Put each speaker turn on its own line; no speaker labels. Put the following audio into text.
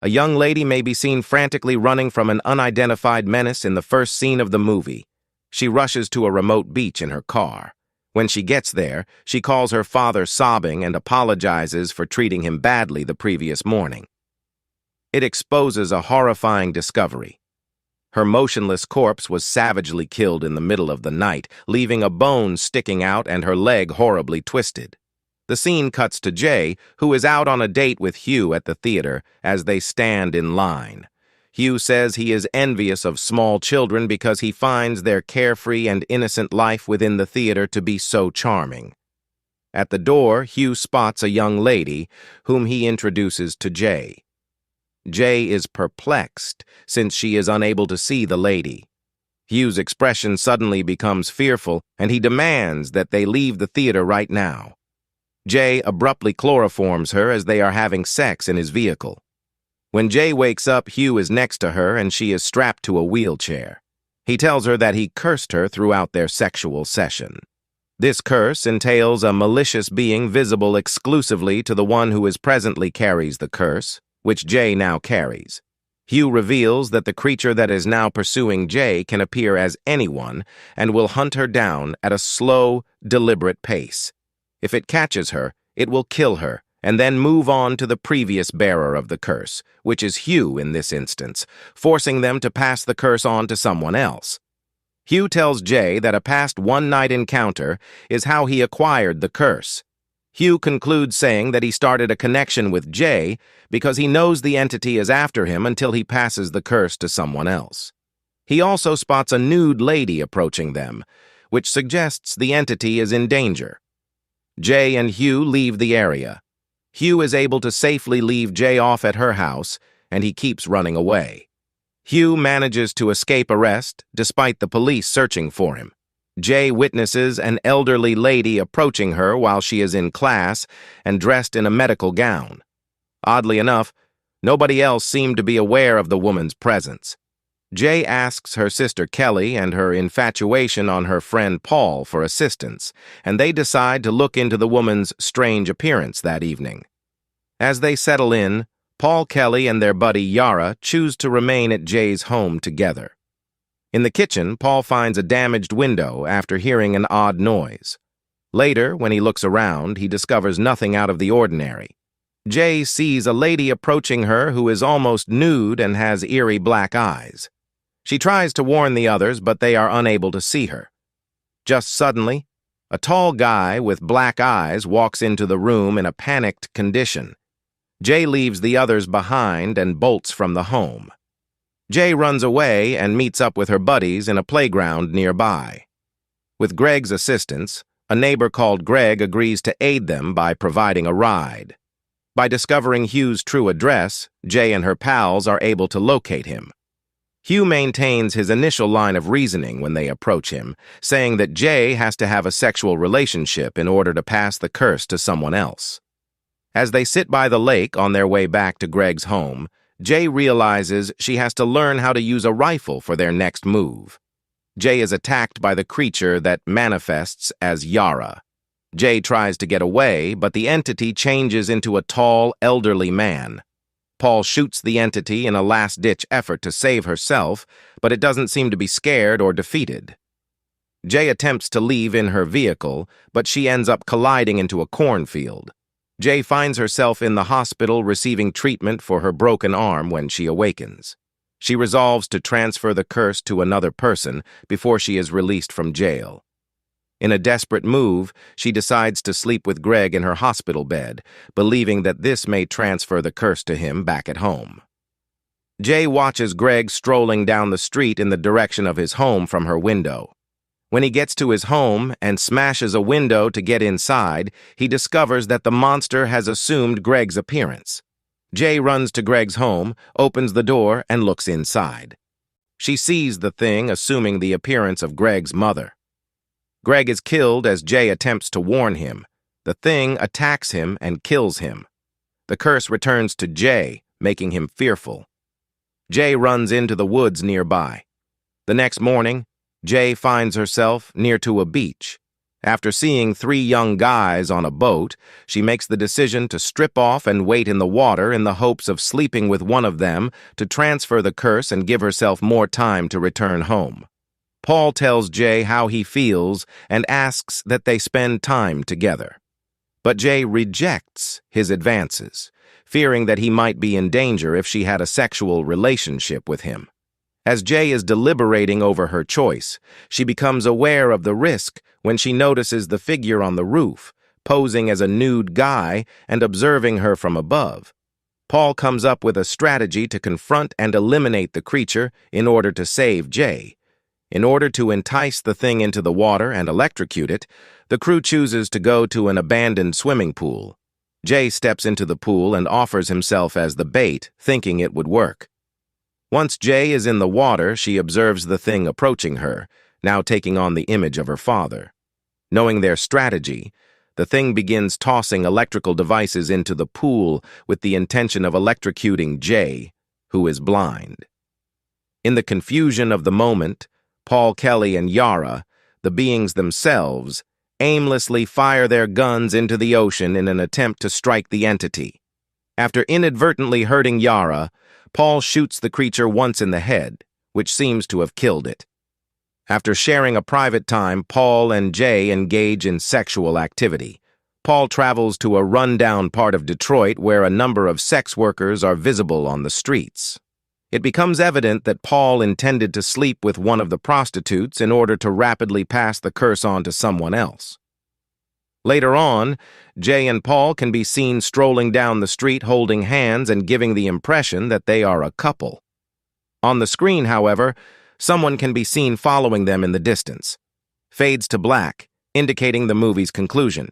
A young lady may be seen frantically running from an unidentified menace in the first scene of the movie. She rushes to a remote beach in her car. When she gets there, she calls her father sobbing and apologizes for treating him badly the previous morning. It exposes a horrifying discovery. Her motionless corpse was savagely killed in the middle of the night, leaving a bone sticking out and her leg horribly twisted. The scene cuts to Jay, who is out on a date with Hugh at the theater as they stand in line. Hugh says he is envious of small children because he finds their carefree and innocent life within the theater to be so charming. At the door, Hugh spots a young lady, whom he introduces to Jay. Jay is perplexed, since she is unable to see the lady. Hugh's expression suddenly becomes fearful, and he demands that they leave the theater right now. Jay abruptly chloroforms her as they are having sex in his vehicle. When Jay wakes up, Hugh is next to her and she is strapped to a wheelchair. He tells her that he cursed her throughout their sexual session. This curse entails a malicious being visible exclusively to the one who presently carries the curse, which Jay now carries. Hugh reveals that the creature that is now pursuing Jay can appear as anyone and will hunt her down at a slow, deliberate pace. If it catches her, it will kill her and then move on to the previous bearer of the curse, which is Hugh in this instance, forcing them to pass the curse on to someone else. Hugh tells Jay that a past one-night encounter is how he acquired the curse. Hugh concludes saying that he started a connection with Jay because he knows the entity is after him until he passes the curse to someone else. He also spots a nude lady approaching them, which suggests the entity is in danger. Jay and Hugh leave the area. Hugh is able to safely leave Jay off at her house, and he keeps running away. Hugh manages to escape arrest, despite the police searching for him. Jay witnesses an elderly lady approaching her while she is in class and dressed in a medical gown. Oddly enough, nobody else seemed to be aware of the woman's presence. Jay asks her sister Kelly and her infatuation on her friend Paul for assistance, and they decide to look into the woman's strange appearance that evening. As they settle in, Paul, Kelly, and their buddy Yara choose to remain at Jay's home together. In the kitchen, Paul finds a damaged window after hearing an odd noise. Later, when he looks around, he discovers nothing out of the ordinary. Jay sees a lady approaching her who is almost nude and has eerie black eyes. She tries to warn the others, but they are unable to see her. Just suddenly, a tall guy with black eyes walks into the room in a panicked condition. Jay leaves the others behind and bolts from the home. Jay runs away and meets up with her buddies in a playground nearby. With Greg's assistance, a neighbor called Greg agrees to aid them by providing a ride. By discovering Hugh's true address, Jay and her pals are able to locate him. Hugh maintains his initial line of reasoning when they approach him, saying that Jay has to have a sexual relationship in order to pass the curse to someone else. As they sit by the lake on their way back to Greg's home, Jay realizes she has to learn how to use a rifle for their next move. Jay is attacked by the creature that manifests as Yara. Jay tries to get away, but the entity changes into a tall, elderly man. Paul shoots the entity in a last-ditch effort to save herself, but it doesn't seem to be scared or defeated. Jay attempts to leave in her vehicle, but she ends up colliding into a cornfield. Jay finds herself in the hospital receiving treatment for her broken arm when she awakens. She resolves to transfer the curse to another person before she is released from jail. In a desperate move, she decides to sleep with Greg in her hospital bed, believing that this may transfer the curse to him back at home. Jay watches Greg strolling down the street in the direction of his home from her window. When he gets to his home and smashes a window to get inside, he discovers that the monster has assumed Greg's appearance. Jay runs to Greg's home, opens the door, and looks inside. She sees the thing assuming the appearance of Greg's mother. Greg is killed as Jay attempts to warn him. The thing attacks him and kills him. The curse returns to Jay, making him fearful. Jay runs into the woods nearby. The next morning, Jay finds herself near to a beach. After seeing three young guys on a boat, she makes the decision to strip off and wait in the water in the hopes of sleeping with one of them to transfer the curse and give herself more time to return home. Paul tells Jay how he feels and asks that they spend time together. But Jay rejects his advances, fearing that he might be in danger if she had a sexual relationship with him. As Jay is deliberating over her choice, she becomes aware of the risk when she notices the figure on the roof, posing as a nude guy and observing her from above. Paul comes up with a strategy to confront and eliminate the creature in order to save Jay. In order to entice the thing into the water and electrocute it, the crew chooses to go to an abandoned swimming pool. Jay steps into the pool and offers himself as the bait, thinking it would work. Once Jay is in the water, she observes the thing approaching her, now taking on the image of her father. Knowing their strategy, the thing begins tossing electrical devices into the pool with the intention of electrocuting Jay, who is blind. In the confusion of the moment, Paul Kelly and Yara, the beings themselves, aimlessly fire their guns into the ocean in an attempt to strike the entity. After inadvertently hurting Yara, Paul shoots the creature once in the head, which seems to have killed it. After sharing a private time, Paul and Jay engage in sexual activity. Paul travels to a rundown part of Detroit where a number of sex workers are visible on the streets. It becomes evident that Paul intended to sleep with one of the prostitutes in order to rapidly pass the curse on to someone else. Later on, Jay and Paul can be seen strolling down the street holding hands and giving the impression that they are a couple. On the screen, however, someone can be seen following them in the distance. Fades to black, indicating the movie's conclusion.